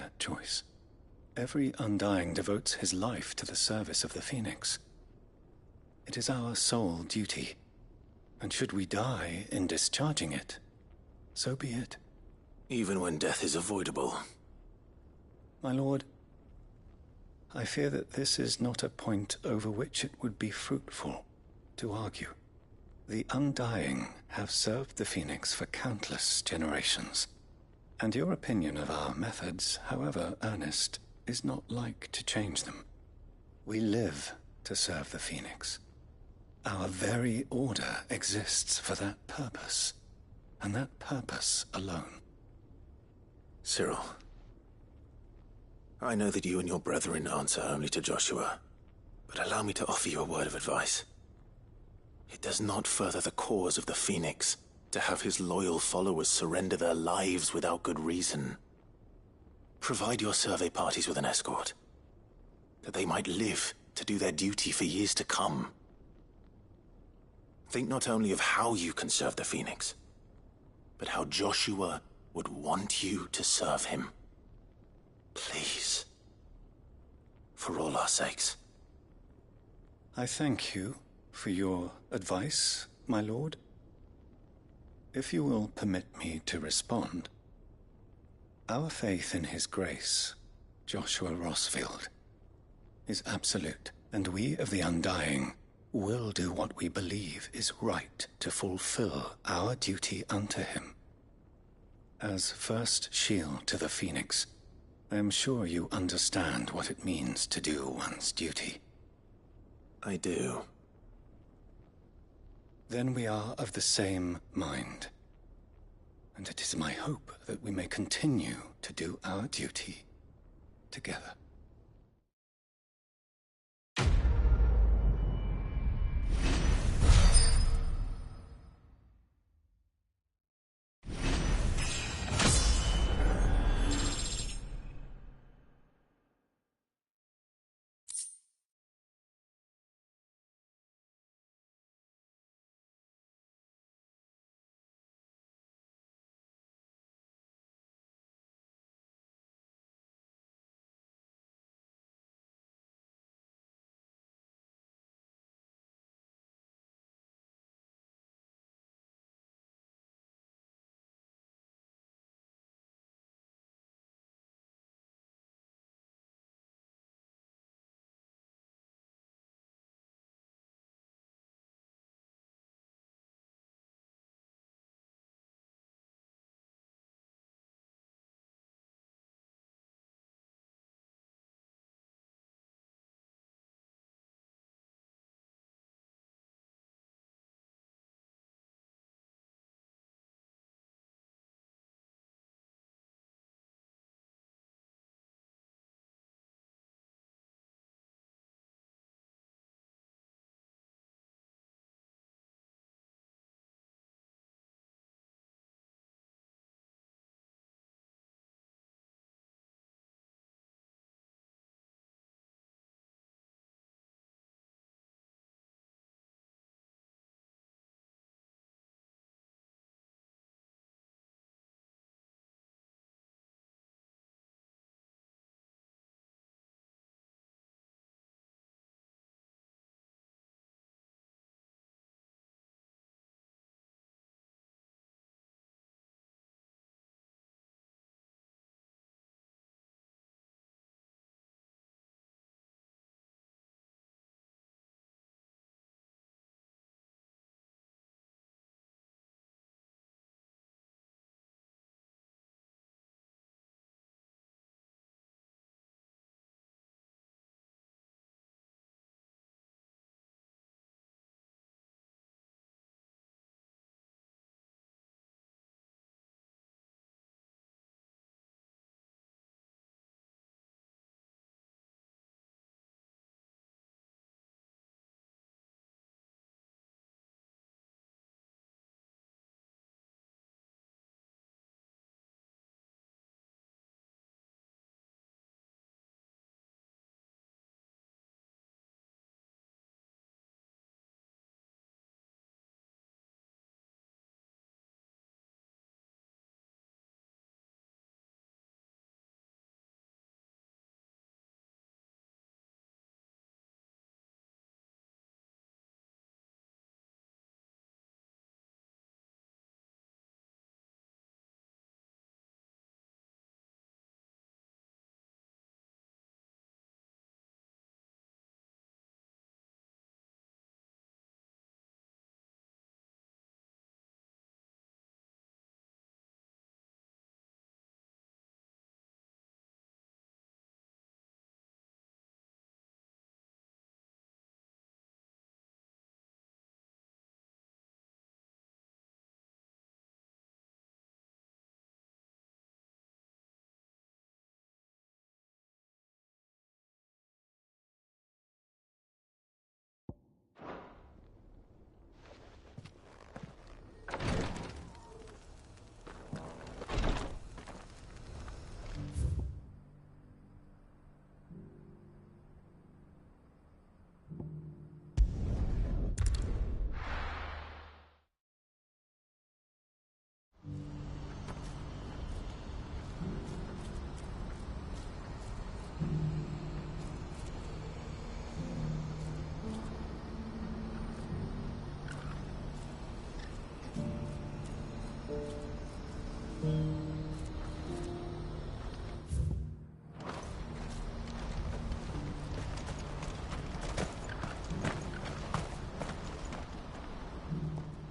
their choice. Every Undying devotes his life to the service of the Phoenix. It is our sole duty, and should we die in discharging it, so be it. Even when death is avoidable. My lord, I fear that this is not a point over which it would be fruitful to argue. The Undying have served the Phoenix for countless generations, and your opinion of our methods, however earnest, is not like to change them. We live to serve the Phoenix. Our very order exists for that purpose, and that purpose alone. Cyril, I know that you and your brethren answer only to Joshua, but allow me to offer you a word of advice. It does not further the cause of the Phoenix to have his loyal followers surrender their lives without good reason. Provide your survey parties with an escort, that they might live to do their duty for years to come. Think not only of how you can serve the Phoenix, but how Joshua would want you to serve him. Please. For all our sakes. I thank you for your advice, my lord. If you will permit me to respond, our faith in his grace, Joshua Rossfield, is absolute, and we of the Undying will do what we believe is right to fulfill our duty unto him. As first shield to the Phoenix, I am sure you understand what it means to do one's duty. I do. Then we are of the same mind, and it is my hope that we may continue to do our duty together.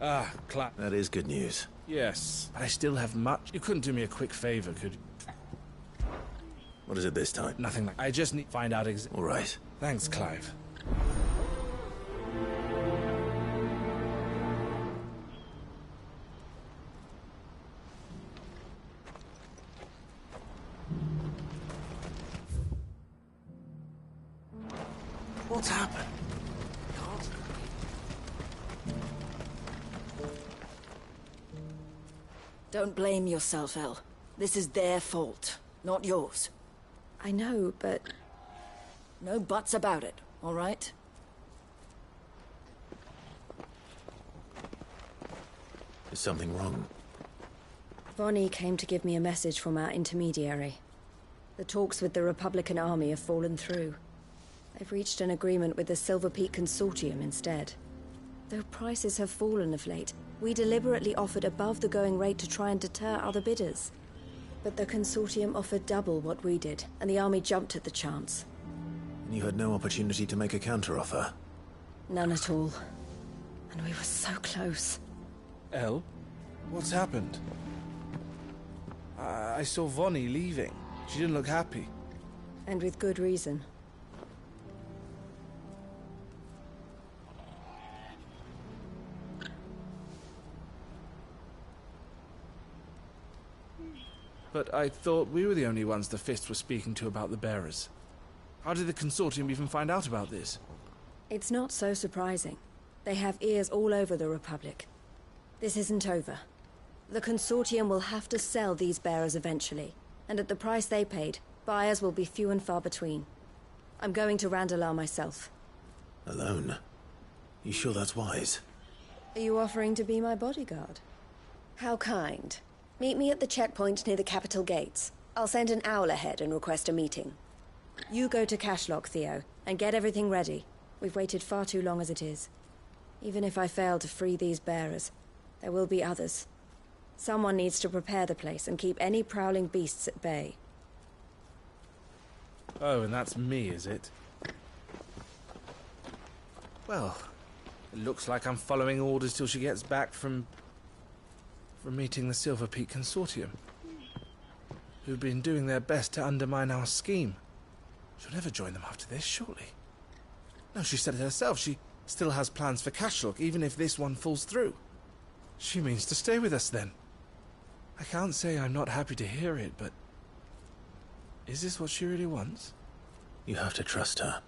Ah, Clive. That is good news. Yes, but I still have much. You couldn't do me a quick favor, could you? What is it this time? Nothing like. I just need to find out All right. Thanks, Clive. What's happened? Don't blame yourself, El. This is their fault, not yours. I know, but... No buts about it, all right? Is something wrong? Vonnie came to give me a message from our intermediary. The talks with the Republican Army have fallen through. They've reached an agreement with the Silver Peak Consortium instead. Though prices have fallen of late, we deliberately offered above the going rate to try and deter other bidders. But the Consortium offered double what we did, and the Army jumped at the chance. And you had no opportunity to make a counteroffer? None at all. And we were so close. El? What's happened? I saw Vonnie leaving. She didn't look happy. And with good reason. But I thought we were the only ones the Fist were speaking to about the bearers. How did the Consortium even find out about this? It's not so surprising. They have ears all over the Republic. This isn't over. The Consortium will have to sell these bearers eventually, and at the price they paid, buyers will be few and far between. I'm going to Randalar myself. Alone? You sure that's wise? Are you offering to be my bodyguard? How kind. Meet me at the checkpoint near the capital gates. I'll send an owl ahead and request a meeting. You go to Cashlock, Theo, and get everything ready. We've waited far too long as it is. Even if I fail to free these bearers, there will be others. Someone needs to prepare the place and keep any prowling beasts at bay. Oh, and that's me, is it? Well, it looks like I'm following orders till she gets back from meeting the Silver Peak Consortium, who've been doing their best to undermine our scheme. She'll never join them after this, surely. No, she said it herself. She still has plans for Cashlock, even if this one falls through. She means to stay with us, then. I can't say I'm not happy to hear it, but... is this what she really wants? You have to trust her.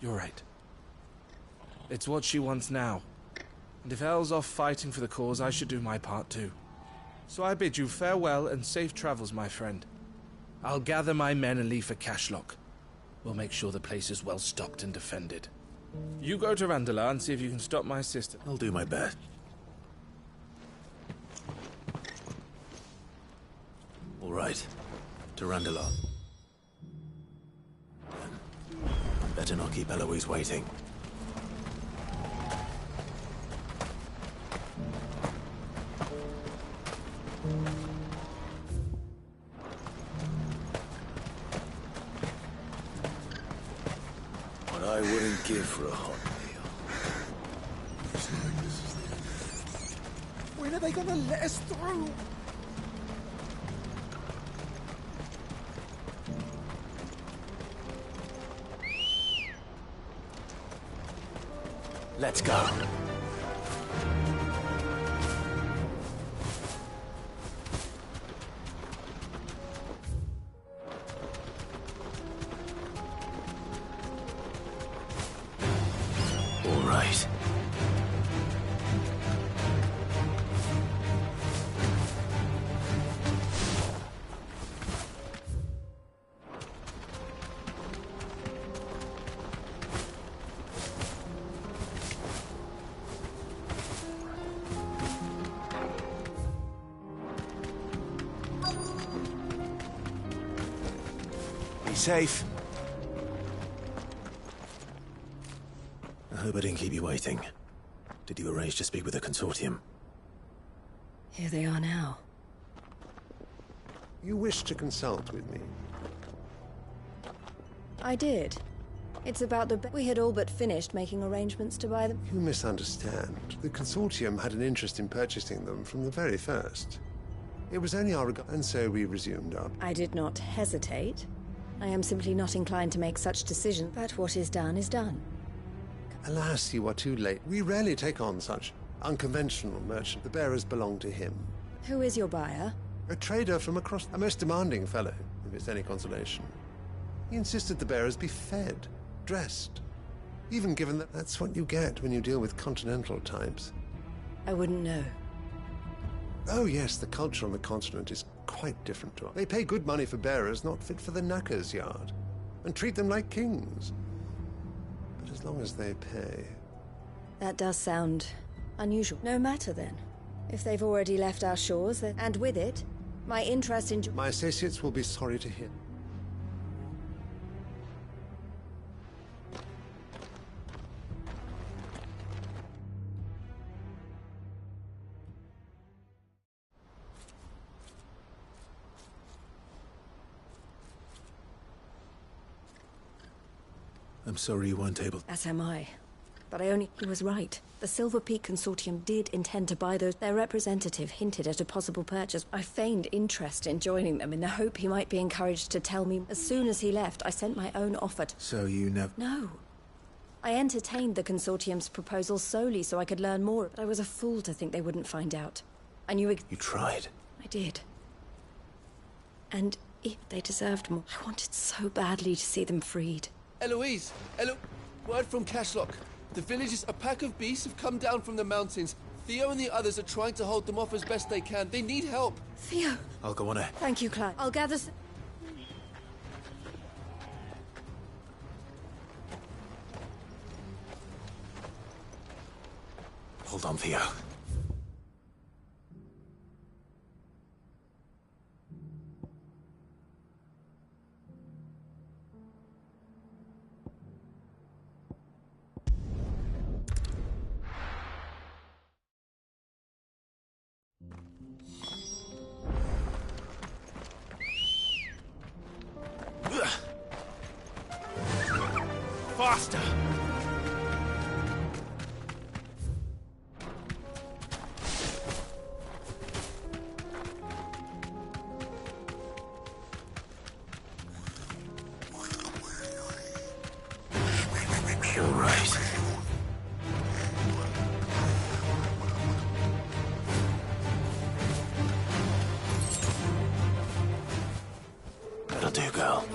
You're right. It's what she wants now. And if El's off fighting for the cause, I should do my part too. So I bid you farewell and safe travels, my friend. I'll gather my men and leave for Cashlock. We'll make sure the place is well stocked and defended. You go to Randalar and see if you can stop my sister. I'll do my best. All right. To Randalar. Better not keep Eloise waiting. What I wouldn't give for a hot meal. When are they gonna let us through? Let's go. All right. Be safe. I hope I didn't keep you waiting. Did you arrange to speak with the Consortium? Here they are now. You wish to consult with me? I did. It's about the... We had all but finished making arrangements to buy them. You misunderstand. The consortium had an interest in purchasing them from the very first. It was only our regard, and so we resumed our... I did not hesitate. I am simply not inclined to make such decisions, but what is done is done. Alas, you are too late. We rarely take on such unconventional merchant. The bearers belong to him. Who is your buyer? A trader from across... A most demanding fellow, if it's any consolation. He insisted the bearers be fed, dressed. Even given that that's what you get when you deal with continental types. I wouldn't know. Oh yes, the culture on the continent is quite different to us. They pay good money for bearers not fit for the knacker's yard, and treat them like kings. But as long as they pay... That does sound unusual. No matter then. If they've already left our shores, and with it, my interest in... My associates will be sorry to hear. I'm sorry you weren't able... As am I. But he was right. The Silver Peak Consortium did intend to buy those. Their representative hinted at a possible purchase. I feigned interest in joining them in the hope he might be encouraged to tell me. As soon as he left, I sent my own offer to... So you never... No. I entertained the consortium's proposal solely so I could learn more, but I was a fool to think they wouldn't find out. I knew... You tried. I did. And if they deserved more, I wanted so badly to see them freed. Eloise! Word from Cashlock. The villagers, a pack of beasts have come down from the mountains. Theo and the others are trying to hold them off as best they can. They need help. Theo! I'll go on ahead. Thank you, Clive. I'll gather... Hold on, Theo. Faster! You're right. That'll do, girl.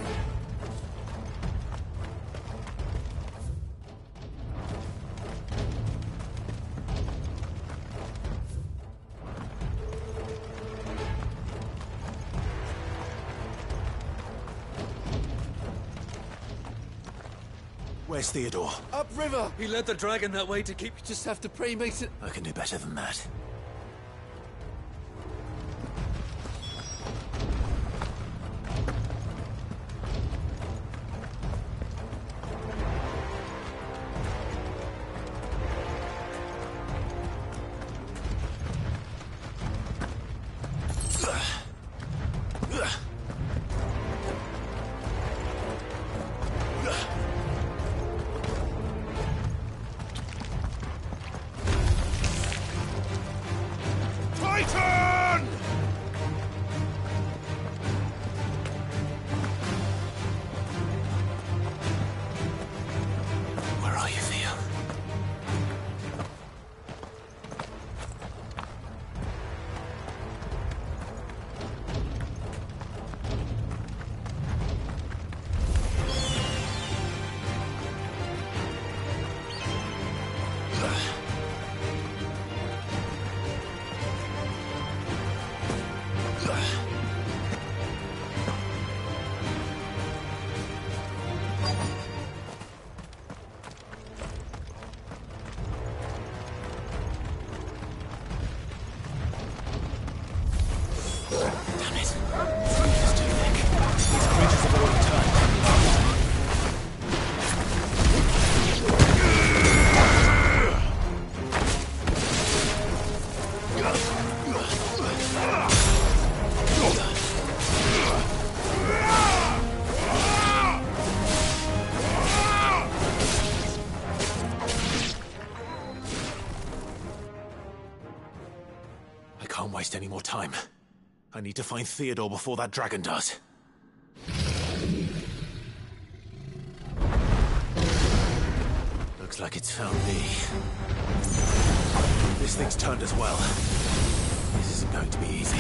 Where's Theodore? Upriver! He led the dragon that way to keep... You just have to pray he makes it... I can do better than that. any more time. I need to find Theodore before that dragon does. Looks like it's found me. This thing's turned as well. This isn't going to be easy.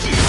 Yeah.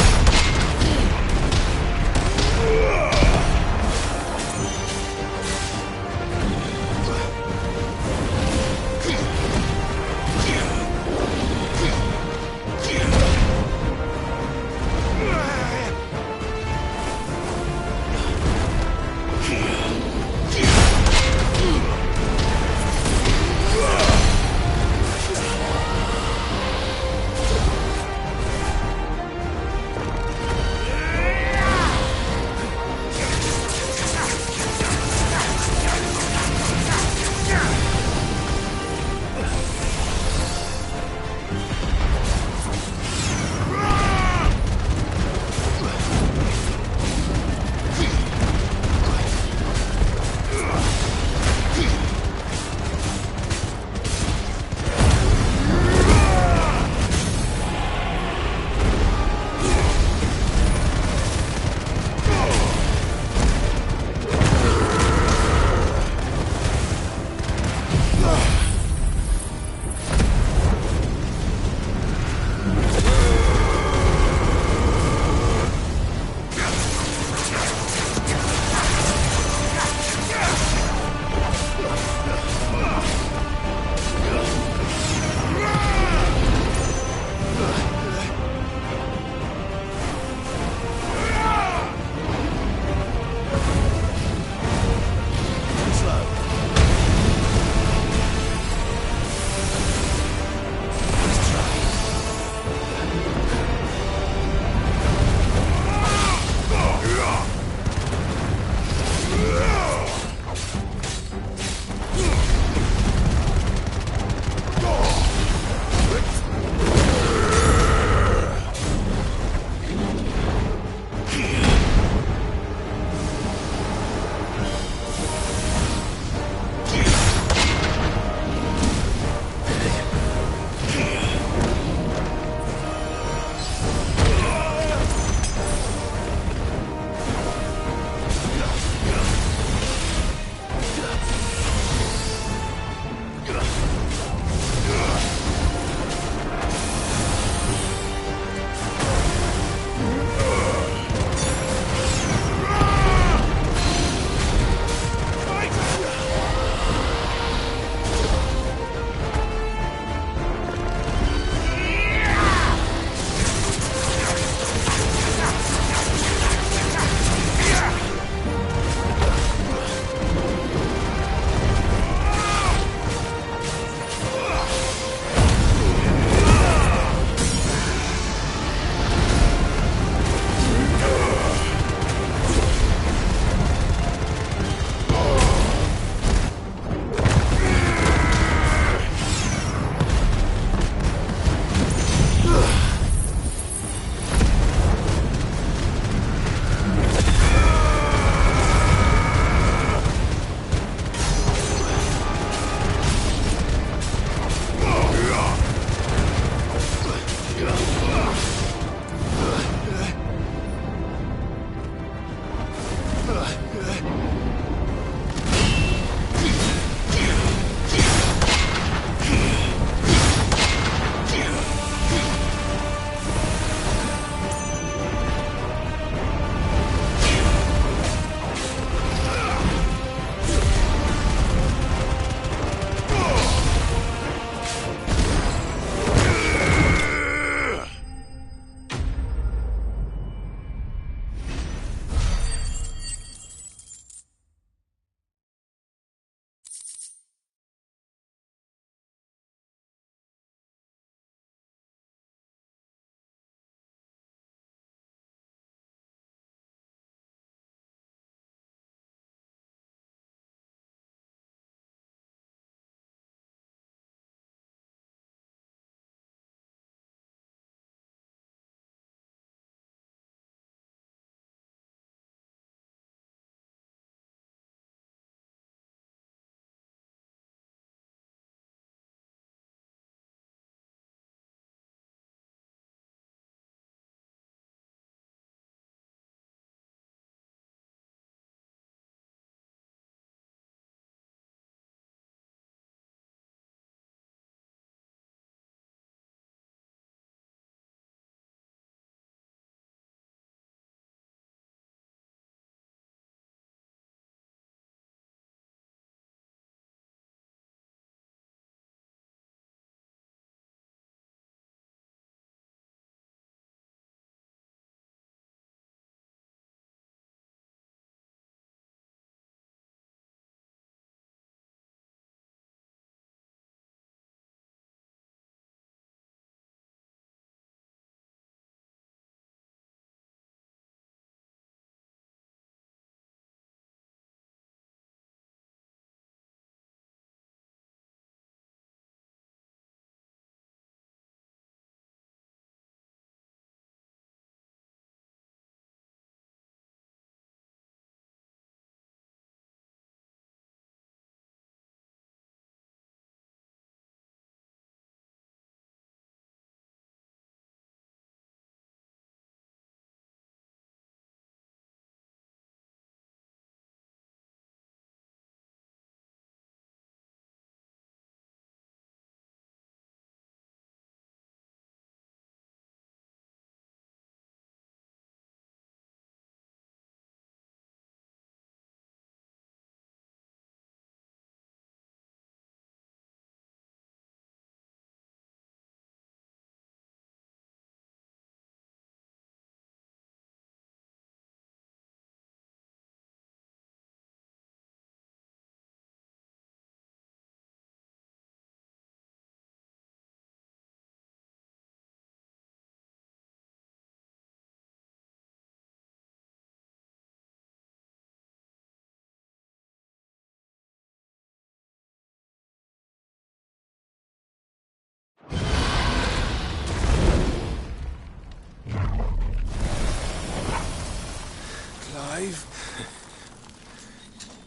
Clive?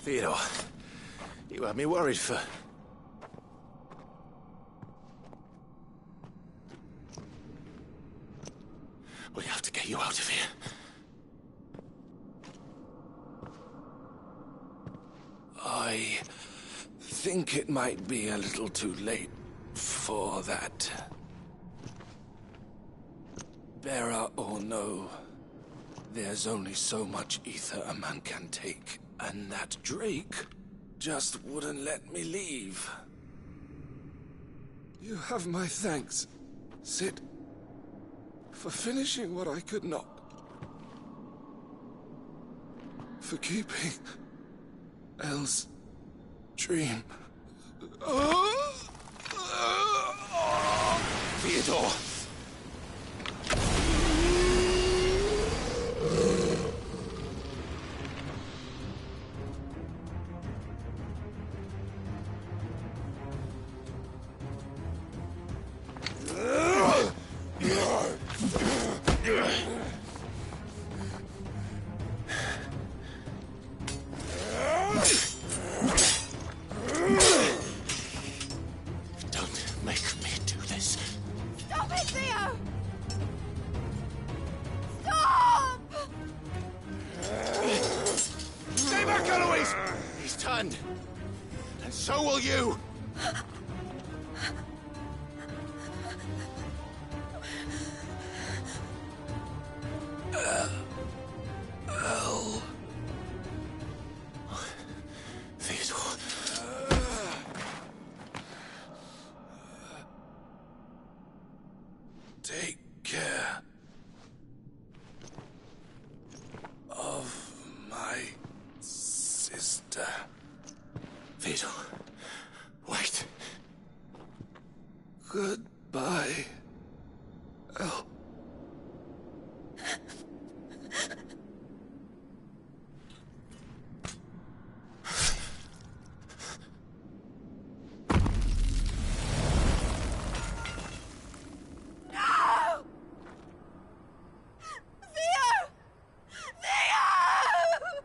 Theodore, you had me worried for... We have to get you out of here. I think it might be a little too late for that. Bearer or no, there's only so much ether a man can take, and that Drake just wouldn't let me leave. You have my thanks, Sid, for finishing what I could not. For keeping Elle's dream. Theodore! Don't make me do this. Stop it, Theo! Stop! Stay back, Eloise! He's turned. And so will you! Theodore. Take care of my sister. Theodore, wait. Goodbye, Elle. No! Theo! Theo!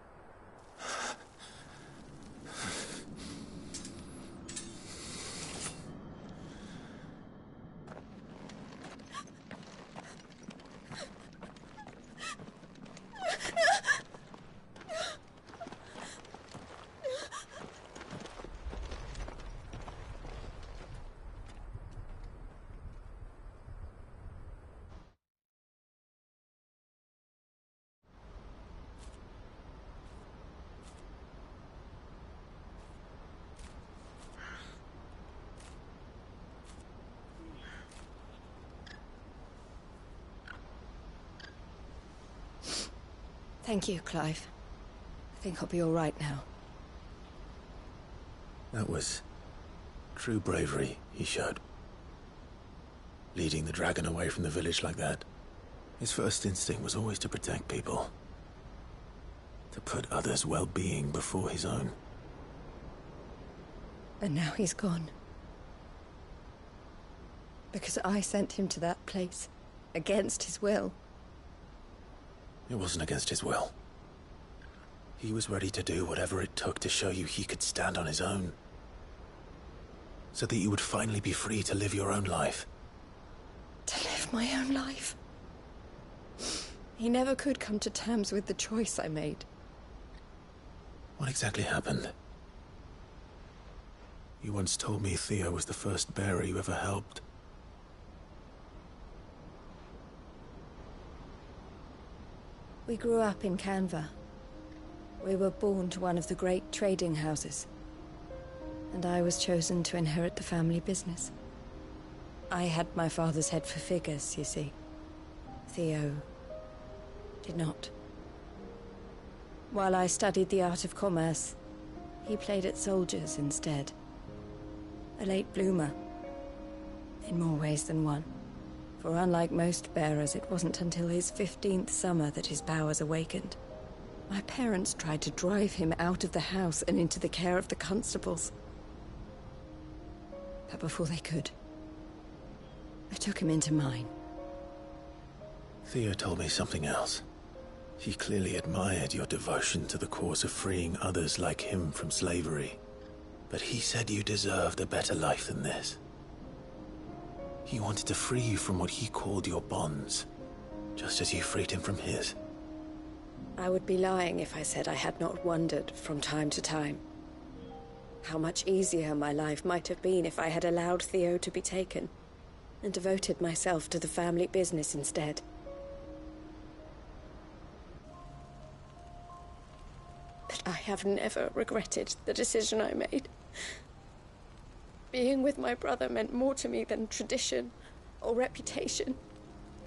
Thank you, Clive. I think I'll be all right now. That was true bravery he showed. Leading the dragon away from the village like that. His first instinct was always to protect people. To put others' well-being before his own. And now he's gone. Because I sent him to that place, against his will. It wasn't against his will. He was ready to do whatever it took to show you he could stand on his own. So that you would finally be free to live your own life. To live my own life. He never could come to terms with the choice I made. What exactly happened? You once told me Theo was the first bearer you ever helped. We grew up in Canva. We were born to one of the great trading houses. And I was chosen to inherit the family business. I had my father's head for figures, you see. Theo did not. While I studied the art of commerce, he played at soldiers instead. A late bloomer. In more ways than one. For unlike most bearers, it wasn't until his 15th summer that his powers awakened. My parents tried to drive him out of the house and into the care of the constables. But before they could, I took him into mine. Theo told me something else. He clearly admired your devotion to the cause of freeing others like him from slavery. But he said you deserved a better life than this. He wanted to free you from what he called your bonds, just as you freed him from his. I would be lying if I said I had not wondered from time to time how much easier my life might have been if I had allowed Theo to be taken and devoted myself to the family business instead. But I have never regretted the decision I made. Being with my brother meant more to me than tradition or reputation.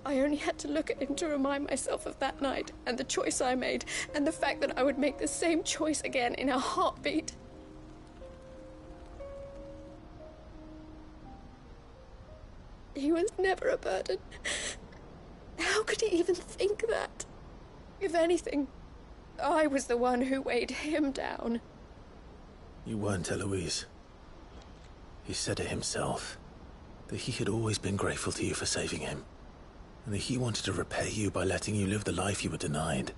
I only had to look at him to remind myself of that night and the choice I made, and the fact that I would make the same choice again in a heartbeat. He was never a burden. How could he even think that? If anything, I was the one who weighed him down. You weren't, Eloise. He said it himself, that he had always been grateful to you for saving him, and that he wanted to repay you by letting you live the life you were denied.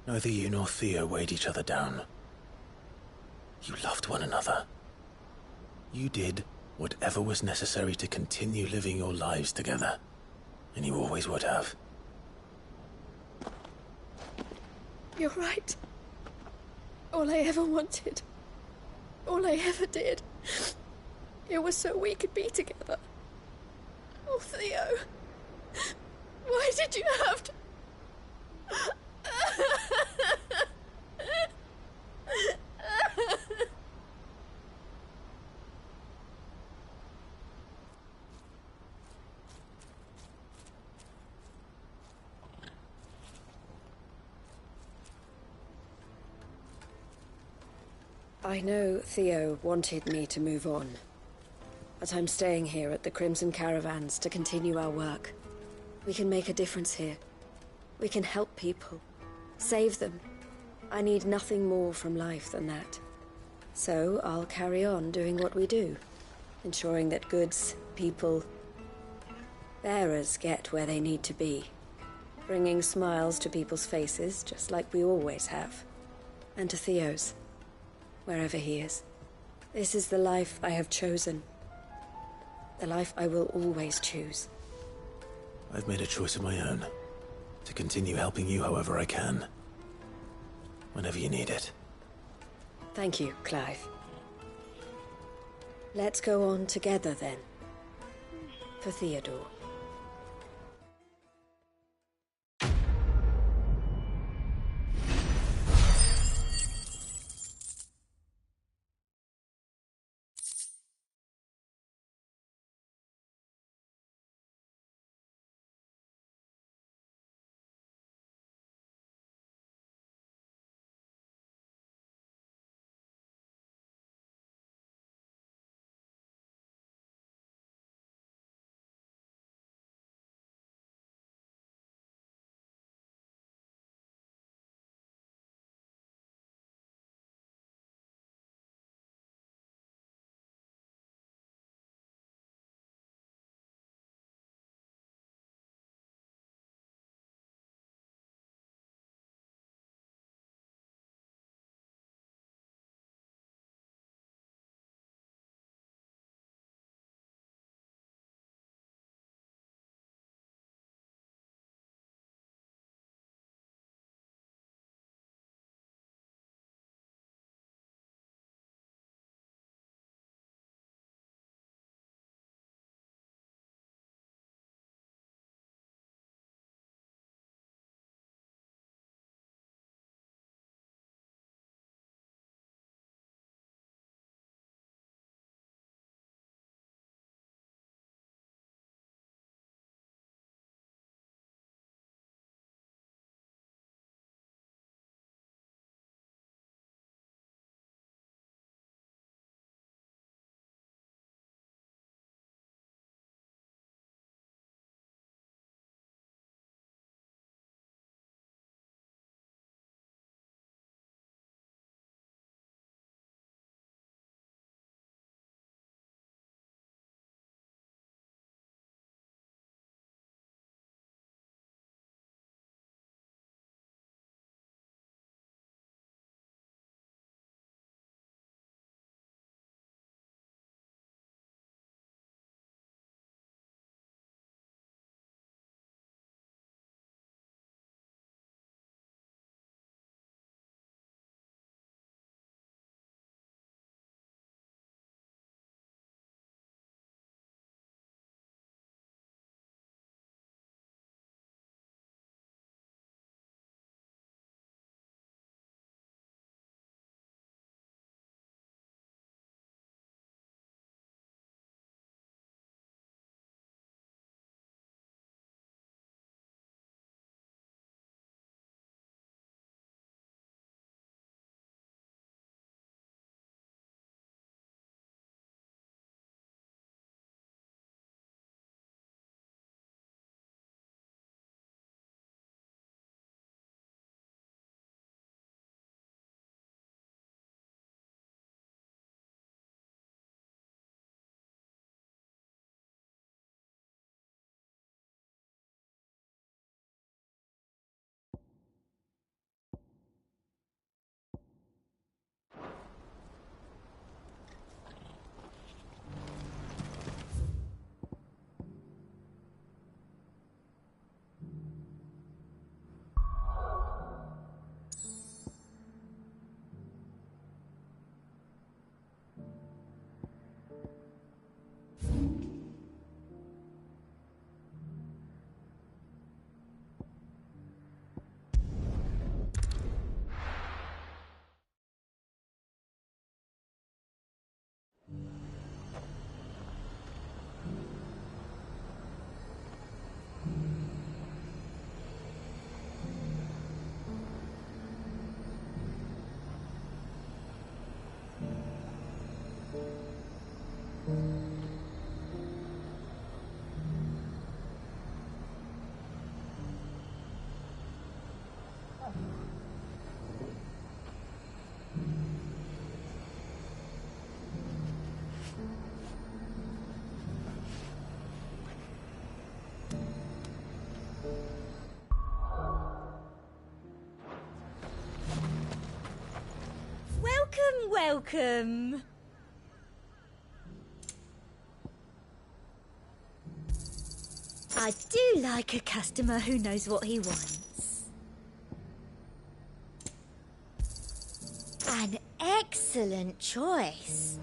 Neither you nor Theo weighed each other down. You loved one another. You did whatever was necessary to continue living your lives together, and you always would have. You're right. All I ever wanted, all I ever did, it was so we could be together. Oh, Theo, why did you have to... I know Theo wanted me to move on, but I'm staying here at the Crimson Caravans to continue our work. We can make a difference here. We can help people, save them. I need nothing more from life than that. So I'll carry on doing what we do, ensuring that goods, people, bearers get where they need to be, bringing smiles to people's faces just like we always have, and to Theo's. Wherever he is. This is the life I have chosen. The life I will always choose. I've made a choice of my own, to continue helping you however I can. Whenever you need it. Thank you, Clive. Let's go on together then. For Theodore. Welcome, welcome. I do like a customer who knows what he wants. An excellent choice.